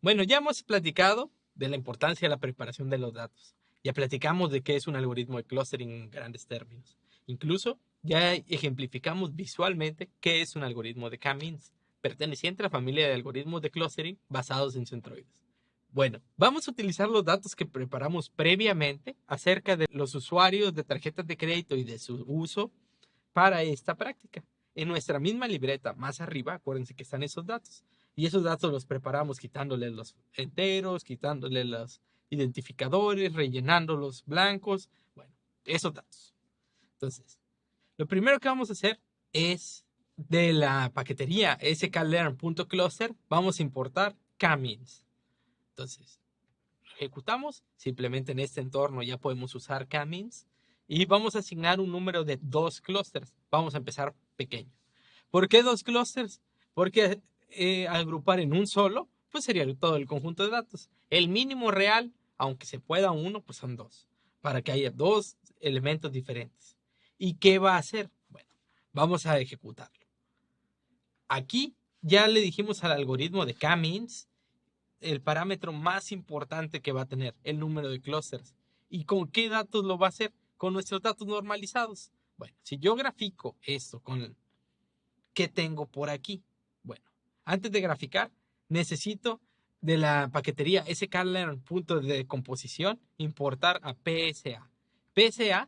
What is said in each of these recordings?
Bueno, ya hemos platicado de la importancia de la preparación de los datos. Ya platicamos de qué es un algoritmo de clustering en grandes términos. Incluso ya ejemplificamos visualmente qué es un algoritmo de K-means, perteneciente a la familia de algoritmos de clustering basados en centroides. Bueno, vamos a utilizar los datos que preparamos previamente acerca de los usuarios de tarjetas de crédito y de su uso para esta práctica. En nuestra misma libreta, más arriba, acuérdense que están esos datos. Y esos datos los preparamos quitándole los enteros, quitándole los identificadores, rellenando los blancos. Bueno, esos datos. Entonces, lo primero que vamos a hacer es de la paquetería sklearn.cluster, vamos a importar K-means. Entonces, ejecutamos, simplemente en este entorno ya podemos usar K-means y vamos a asignar un número de 2 clusters. Vamos a empezar pequeño. ¿Por qué 2 clusters? Porque agrupar en un solo, pues sería todo el conjunto de datos. El mínimo real, aunque se pueda uno, pues son 2, para que haya 2 elementos diferentes. ¿Y qué va a hacer? Bueno, vamos a ejecutarlo. Aquí ya le dijimos al algoritmo de K-means el parámetro más importante que va a tener, el número de clusters. ¿Y con qué datos lo va a hacer? Con nuestros datos normalizados. Bueno, si yo grafico esto con qué tengo por aquí. Bueno, antes de graficar, necesito de la paquetería sklearn punto de composición importar a PSA. PSA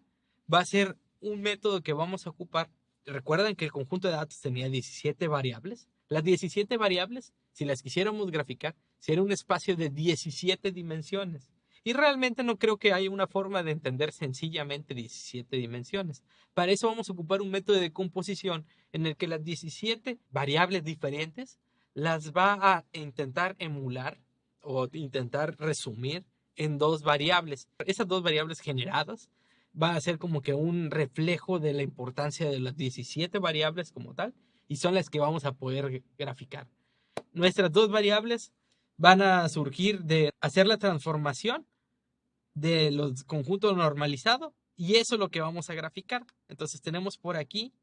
va a ser un método que vamos a ocupar. Recuerden que el conjunto de datos tenía 17 variables. Las 17 variables, si las quisiéramos graficar, sería un espacio de 17 dimensiones. Y realmente no creo que haya una forma de entender sencillamente 17 dimensiones. Para eso vamos a ocupar un método de composición en el que las 17 variables diferentes las va a intentar emular o intentar resumir en 2 variables. Esas 2 variables generadas va a ser como que un reflejo de la importancia de las 17 variables como tal y son las que vamos a poder graficar. Nuestras 2 variables van a surgir de hacer la transformación de los conjuntos normalizados y eso es lo que vamos a graficar. Entonces tenemos por aquí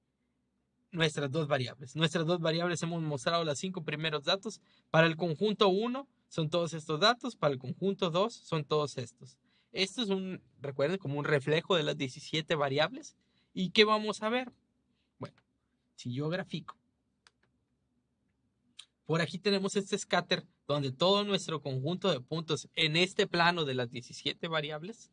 nuestras 2 variables. Nuestras 2 variables hemos mostrado los 5 primeros datos. Para el conjunto 1 son todos estos datos, para el conjunto 2 son todos estos. Esto es recuerden, como un reflejo de las 17 variables. ¿Y qué vamos a ver? Bueno, si yo grafico, por aquí tenemos este scatter donde todo nuestro conjunto de puntos en este plano de las 17 variables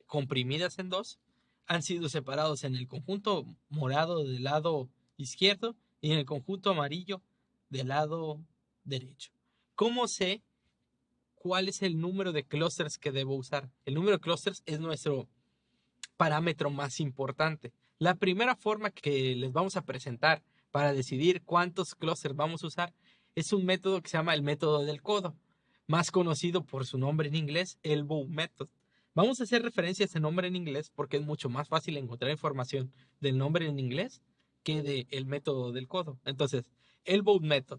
comprimidas en 2 han sido separados en el conjunto morado del lado izquierdo y en el conjunto amarillo del lado derecho. ¿Cómo sé cuál es el número de clusters que debo usar? El número de clusters es nuestro parámetro más importante. La primera forma que les vamos a presentar para decidir cuántos clusters vamos a usar es un método que se llama el método del codo, más conocido por su nombre en inglés, Elbow Method. Vamos a hacer referencia a ese nombre en inglés porque es mucho más fácil encontrar información del nombre en inglés que del método del codo. Entonces, Elbow Method,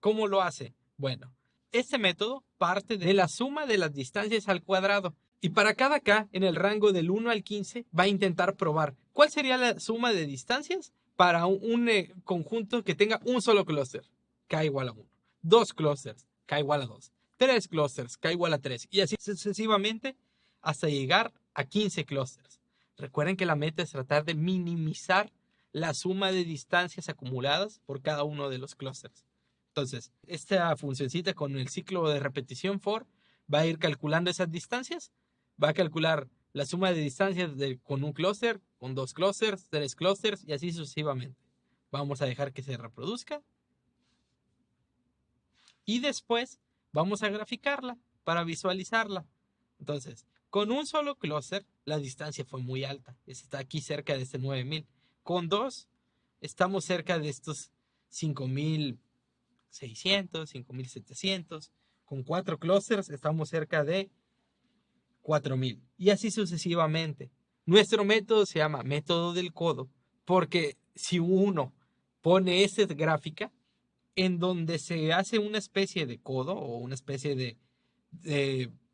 ¿cómo lo hace? Bueno, este método parte de la suma de las distancias al cuadrado. Y para cada k en el rango del 1 al 15 va a intentar probar cuál sería la suma de distancias para un conjunto que tenga un solo clúster, k igual a 1. 2 clústeres, k igual a 2. 3 clústeres, k igual a 3. Y así sucesivamente hasta llegar a 15 clústeres. Recuerden que la meta es tratar de minimizar la suma de distancias acumuladas por cada uno de los clústeres. Entonces, esta funcioncita con el ciclo de repetición for va a ir calculando esas distancias, va a calcular la suma de distancias con un clúster, con 2 clústeres, 3 clústeres y así sucesivamente. Vamos a dejar que se reproduzca y después vamos a graficarla para visualizarla. Entonces, con un solo clúster la distancia fue muy alta, está aquí cerca de este 9000. Con 2 estamos cerca de estos 5600, 5700. Con 4 clústeres estamos cerca de 4000 y así sucesivamente. Nuestro método se llama método del codo porque si uno pone esta gráfica en donde se hace una especie de codo o una especie de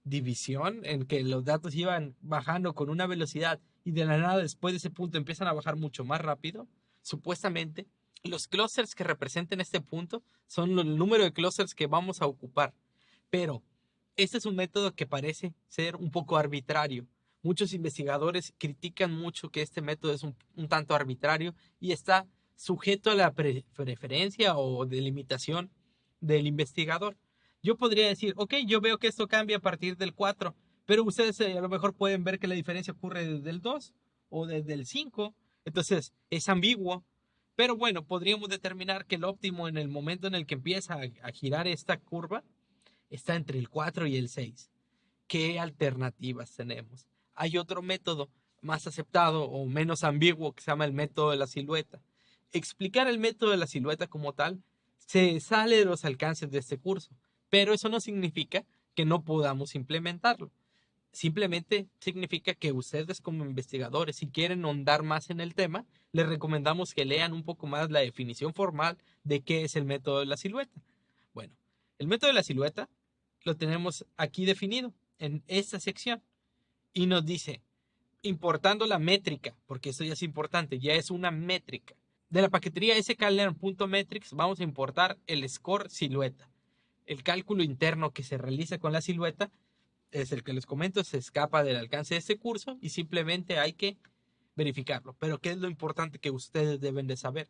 división en que los datos iban bajando con una velocidad y de la nada después de ese punto empiezan a bajar mucho más rápido, supuestamente los clusters que representen este punto son el número de clusters que vamos a ocupar. Pero este es un método que parece ser un poco arbitrario. Muchos investigadores critican mucho que este método es un tanto arbitrario y está sujeto a la preferencia o delimitación del investigador. Yo podría decir, ok, yo veo que esto cambia a partir del 4, pero ustedes a lo mejor pueden ver que la diferencia ocurre desde el 2 o desde el 5. Entonces es ambiguo. Pero bueno, podríamos determinar que el óptimo en el momento en el que empieza a girar esta curva está entre el 4 y el 6. ¿Qué alternativas tenemos? Hay otro método más aceptado o menos ambiguo que se llama el método de la silueta. Explicar el método de la silueta como tal se sale de los alcances de este curso, pero eso no significa que no podamos implementarlo. Simplemente significa que ustedes como investigadores, si quieren ahondar más en el tema, les recomendamos que lean un poco más la definición formal de qué es el método de la silueta. Bueno, el método de la silueta lo tenemos aquí definido en esta sección y nos dice, importando la métrica, porque eso ya es importante, ya es una métrica. De la paquetería sklearn.metrics vamos a importar el score silueta. El cálculo interno que se realiza con la silueta es el que les comento, se escapa del alcance de este curso y simplemente hay que verificarlo. Pero ¿qué es lo importante que ustedes deben de saber?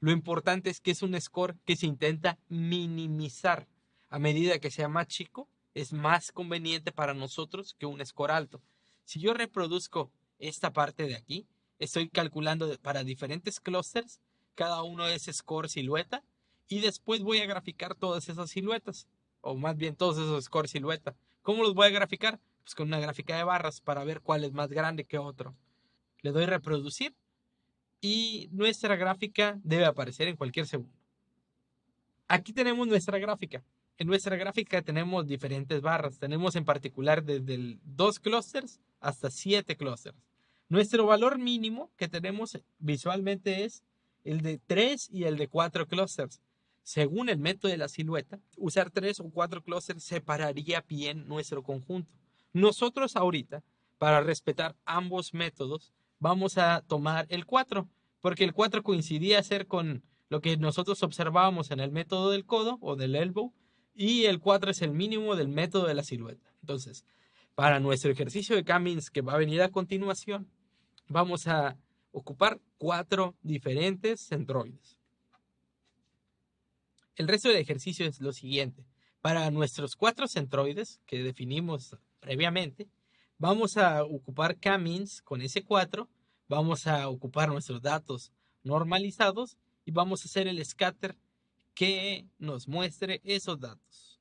Lo importante es que es un score que se intenta minimizar. A medida que sea más chico, es más conveniente para nosotros que un score alto. Si yo reproduzco esta parte de aquí, estoy calculando para diferentes clusters, cada uno es score silueta, y después voy a graficar todas esas siluetas, o más bien todos esos score silueta. ¿Cómo los voy a graficar? Pues con una gráfica de barras para ver cuál es más grande que otro. Le doy reproducir y nuestra gráfica debe aparecer en cualquier segundo. Aquí tenemos nuestra gráfica. En nuestra gráfica tenemos diferentes barras. Tenemos en particular desde el 2 clusters hasta 7 clusters. Nuestro valor mínimo que tenemos visualmente es el de 3 y el de 4 clusters. Según el método de la silueta, usar 3 o 4 clusters separaría bien nuestro conjunto. Nosotros ahorita, para respetar ambos métodos, vamos a tomar el 4, porque el 4 coincidía ser con lo que nosotros observábamos en el método del codo o del elbow, y el 4 es el mínimo del método de la silueta. Entonces, para nuestro ejercicio de Cummings que va a venir a continuación, vamos a ocupar 4 diferentes centroides. El resto del ejercicio es lo siguiente. Para nuestros 4 centroides que definimos previamente, vamos a ocupar Cummings con ese 4, vamos a ocupar nuestros datos normalizados y vamos a hacer el scatter que nos muestre esos datos.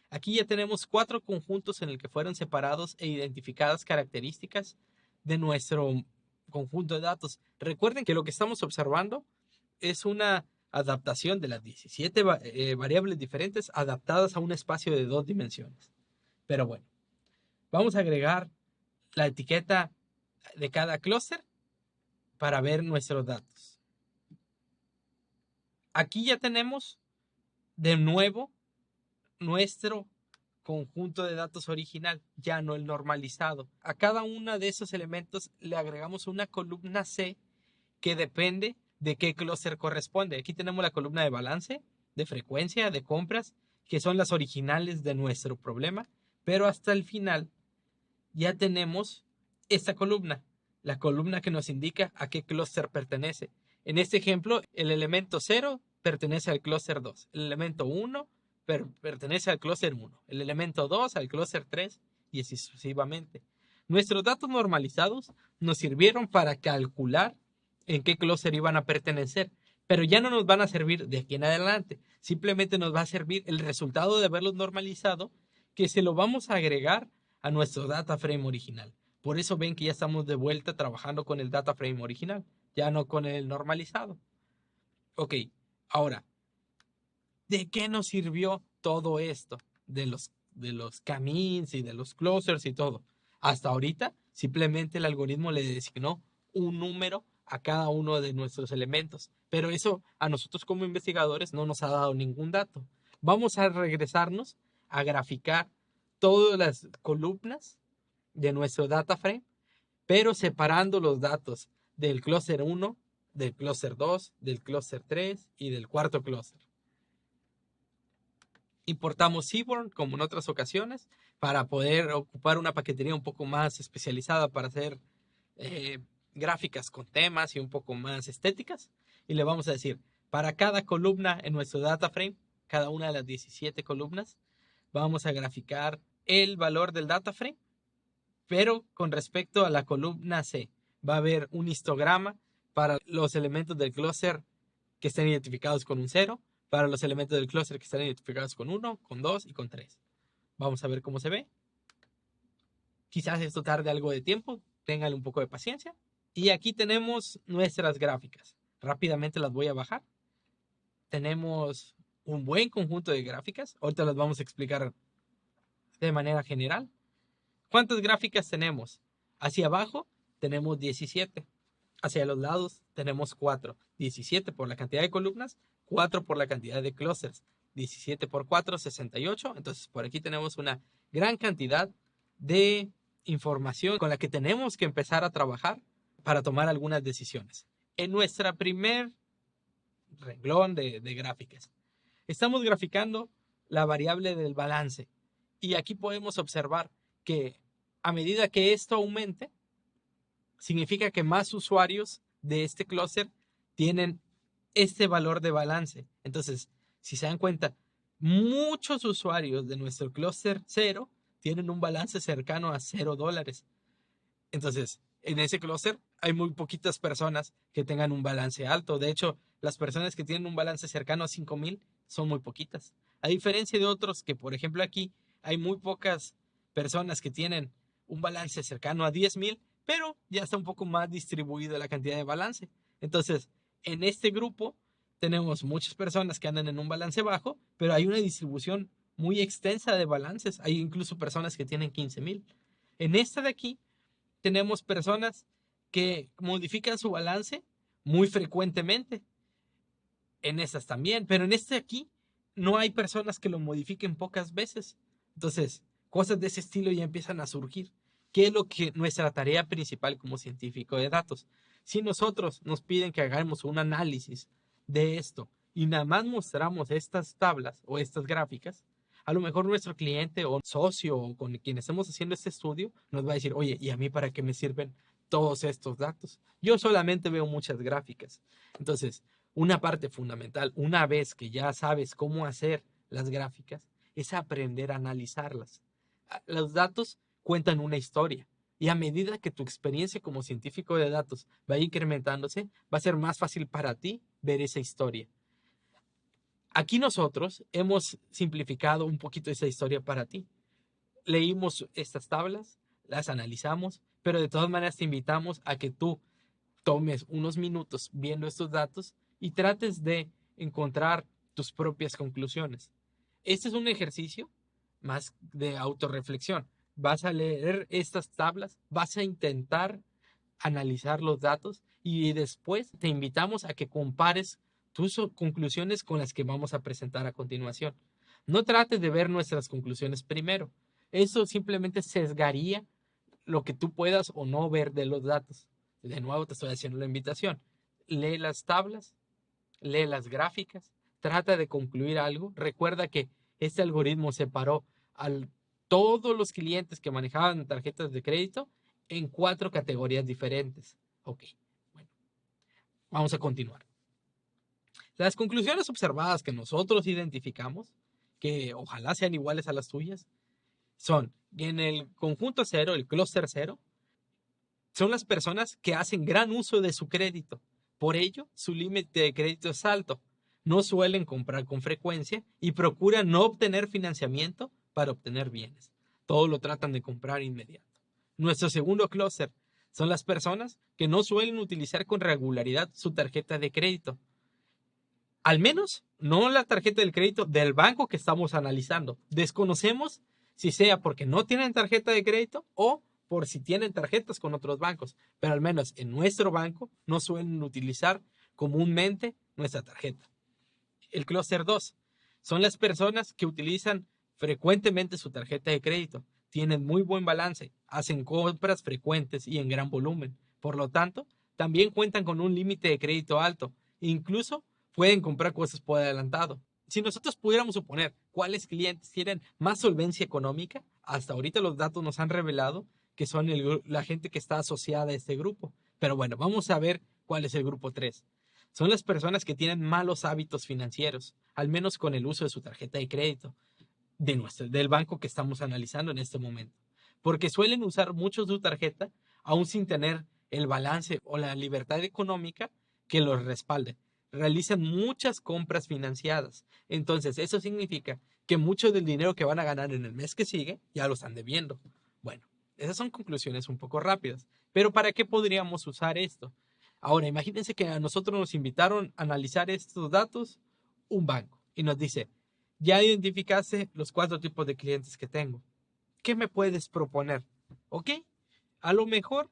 Aquí ya tenemos 4 conjuntos en el que fueron separados e identificadas características de nuestro conjunto de datos. Recuerden que lo que estamos observando es una adaptación de las 17 variables diferentes adaptadas a un espacio de 2 dimensiones. Pero bueno, vamos a agregar la etiqueta de cada clúster para ver nuestros datos. Aquí ya tenemos de nuevo nuestro conjunto de datos original, ya no el normalizado. A cada uno de esos elementos le agregamos una columna C que depende de qué clúster corresponde. Aquí tenemos la columna de balance, de frecuencia, de compras, que son las originales de nuestro problema, pero hasta el final ya tenemos esta columna, la columna que nos indica a qué clúster pertenece. En este ejemplo, el elemento 0 pertenece al clúster 2, el elemento 1 pertenece al clúster 1, el elemento 2 al clúster 3 y así sucesivamente. Nuestros datos normalizados nos sirvieron para calcular en qué clúster iban a pertenecer, pero ya no nos van a servir de aquí en adelante. Simplemente nos va a servir el resultado de haberlos normalizado, que se lo vamos a agregar a nuestro data frame original. Por eso ven que ya estamos de vuelta trabajando con el data frame original, ya no con el normalizado. Ok, ahora, ¿de qué nos sirvió todo esto? De los camins y de los closers y todo. Hasta ahorita, simplemente el algoritmo le designó un número a cada uno de nuestros elementos. Pero eso a nosotros como investigadores no nos ha dado ningún dato. Vamos a regresarnos a graficar todas las columnas de nuestro data frame, pero separando los datos del clúster 1, del clúster 2, del clúster 3 y del cuarto clúster. Importamos Seaborn, como en otras ocasiones, para poder ocupar una paquetería un poco más especializada para hacer eh, gráficas con temas y un poco más estéticas. Y le vamos a decir, para cada columna en nuestro data frame, cada una de las 17 columnas, vamos a graficar el valor del data frame, pero con respecto a la columna C, va a haber un histograma para los elementos del clúster que estén identificados con un 0, para los elementos del clúster que están identificados con 1, con 2 y con 3. Vamos a ver cómo se ve. Quizás esto tarde algo de tiempo, ténganle un poco de paciencia. Y aquí tenemos nuestras gráficas. Rápidamente las voy a bajar. Tenemos un buen conjunto de gráficas. Ahorita las vamos a explicar de manera general. ¿Cuántas gráficas tenemos? Hacia abajo tenemos 17. Hacia los lados tenemos 4. 17 por la cantidad de columnas, 4 por la cantidad de clusters. 17 por 4, 68. Entonces por aquí tenemos una gran cantidad de información con la que tenemos que empezar a trabajar para tomar algunas decisiones. En nuestra primer renglón de gráficas, estamos graficando la variable del balance. Y aquí podemos observar que a medida que esto aumente, significa que más usuarios de este clúster tienen este valor de balance. Entonces, si se dan cuenta, muchos usuarios de nuestro clúster 0 tienen un balance cercano a $0. Entonces, en ese clúster hay muy poquitas personas que tengan un balance alto. De hecho, las personas que tienen un balance cercano a 5,000 son muy poquitas. A diferencia de otros que, por ejemplo, aquí hay muy pocas personas que tienen un balance cercano a 10,000, pero ya está un poco más distribuida la cantidad de balance. Entonces, en este grupo tenemos muchas personas que andan en un balance bajo, pero hay una distribución muy extensa de balances. Hay incluso personas que tienen 15,000. En esta de aquí tenemos personas que modifican su balance muy frecuentemente. En esas también, pero en este aquí no hay personas que lo modifiquen pocas veces. Entonces, cosas de ese estilo ya empiezan a surgir. ¿Qué es lo que nuestra tarea principal como científico de datos? Si nosotros nos piden que hagamos un análisis de esto y nada más mostramos estas tablas o estas gráficas, a lo mejor nuestro cliente o socio o con quien estemos haciendo este estudio nos va a decir, oye, ¿y a mí para qué me sirven todos estos datos? Yo solamente veo muchas gráficas. Entonces, una parte fundamental, una vez que ya sabes cómo hacer las gráficas, es aprender a analizarlas. Los datos cuentan una historia y a medida que tu experiencia como científico de datos vaya incrementándose, va a ser más fácil para ti ver esa historia. Aquí nosotros hemos simplificado un poquito esa historia para ti. Leímos estas tablas, las analizamos, pero de todas maneras te invitamos a que tú tomes unos minutos viendo estos datos y trates de encontrar tus propias conclusiones. Este es un ejercicio más de autorreflexión. Vas a leer estas tablas, vas a intentar analizar los datos y después te invitamos a que compares tus conclusiones con las que vamos a presentar a continuación. No trates de ver nuestras conclusiones primero. Eso simplemente sesgaría lo que tú puedas o no ver de los datos. De nuevo te estoy haciendo la invitación. Lee las tablas, lee las gráficas, trata de concluir algo. Recuerda que este algoritmo separó a todos los clientes que manejaban tarjetas de crédito en 4 categorías diferentes. Ok, bueno, vamos a continuar. Las conclusiones observadas que nosotros identificamos, que ojalá sean iguales a las tuyas, son que en el conjunto 0, el clúster 0, son las personas que hacen gran uso de su crédito. Por ello, su límite de crédito es alto. No suelen comprar con frecuencia y procuran no obtener financiamiento para obtener bienes. Todo lo tratan de comprar inmediato. Nuestro segundo clúster son las personas que no suelen utilizar con regularidad su tarjeta de crédito. Al menos no la tarjeta del crédito del banco que estamos analizando. Desconocemos si sea porque no tienen tarjeta de crédito o por si tienen tarjetas con otros bancos, pero al menos en nuestro banco no suelen utilizar comúnmente nuestra tarjeta. El clúster 2 son las personas que utilizan frecuentemente su tarjeta de crédito, tienen muy buen balance, hacen compras frecuentes y en gran volumen. Por lo tanto, también cuentan con un límite de crédito alto, incluso pueden comprar cosas por adelantado. Si nosotros pudiéramos suponer cuáles clientes tienen más solvencia económica, hasta ahorita los datos nos han revelado que son la gente que está asociada a este grupo. Pero bueno, vamos a ver cuál es el grupo 3. Son las personas que tienen malos hábitos financieros, al menos con el uso de su tarjeta de crédito, del banco que estamos analizando en este momento. Porque suelen usar mucho su tarjeta, aún sin tener el balance o la libertad económica que los respalde. Realizan muchas compras financiadas. Entonces, eso significa que mucho del dinero que van a ganar en el mes que sigue ya lo están debiendo. Bueno, esas son conclusiones un poco rápidas. Pero ¿para qué podríamos usar esto? Ahora, imagínense que a nosotros nos invitaron a analizar estos datos un banco y nos dice, ya identificaste los 4 tipos de clientes que tengo. ¿Qué me puedes proponer? ¿Ok? A lo mejor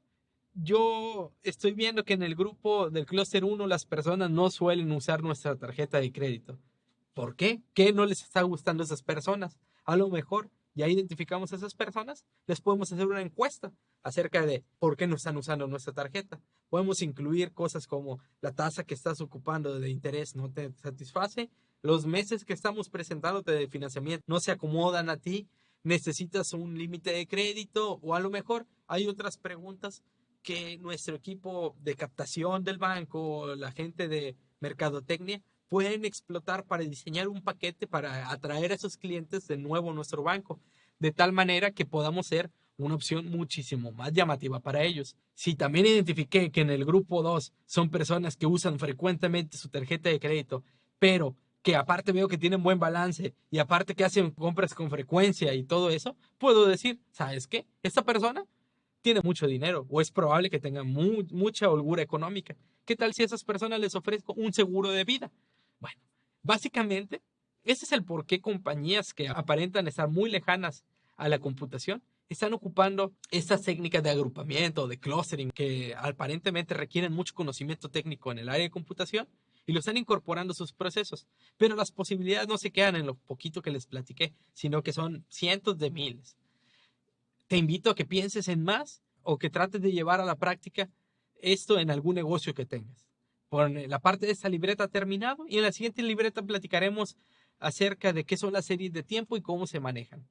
yo estoy viendo que en el grupo del clúster 1 las personas no suelen usar nuestra tarjeta de crédito. ¿Por qué? ¿Qué no les está gustando a esas personas? A lo mejor ya identificamos a esas personas, les podemos hacer una encuesta acerca de por qué no están usando nuestra tarjeta. Podemos incluir cosas como la tasa que estás ocupando de interés no te satisface, los meses que estamos presentándote de financiamiento no se acomodan a ti, necesitas un límite de crédito o a lo mejor hay otras preguntas que nuestro equipo de captación del banco, la gente de mercadotecnia, pueden explotar para diseñar un paquete para atraer a esos clientes de nuevo a nuestro banco, de tal manera que podamos ser una opción muchísimo más llamativa para ellos. Si también identifiqué que en el grupo 2 son personas que usan frecuentemente su tarjeta de crédito, pero que aparte veo que tienen buen balance y aparte que hacen compras con frecuencia y todo eso, puedo decir, ¿sabes qué? Esta persona tiene mucho dinero o es probable que tenga mucha holgura económica. ¿Qué tal si a esas personas les ofrezco un seguro de vida? Bueno, básicamente, ese es el por qué compañías que aparentan estar muy lejanas a la computación están ocupando estas técnicas de agrupamiento, de clustering, que aparentemente requieren mucho conocimiento técnico en el área de computación y lo están incorporando a sus procesos. Pero las posibilidades no se quedan en lo poquito que les platiqué, sino que son cientos de miles. Te invito a que pienses en más o que trates de llevar a la práctica esto en algún negocio que tengas. Por la parte de esta libreta ha terminado y en la siguiente libreta platicaremos acerca de qué son las series de tiempo y cómo se manejan.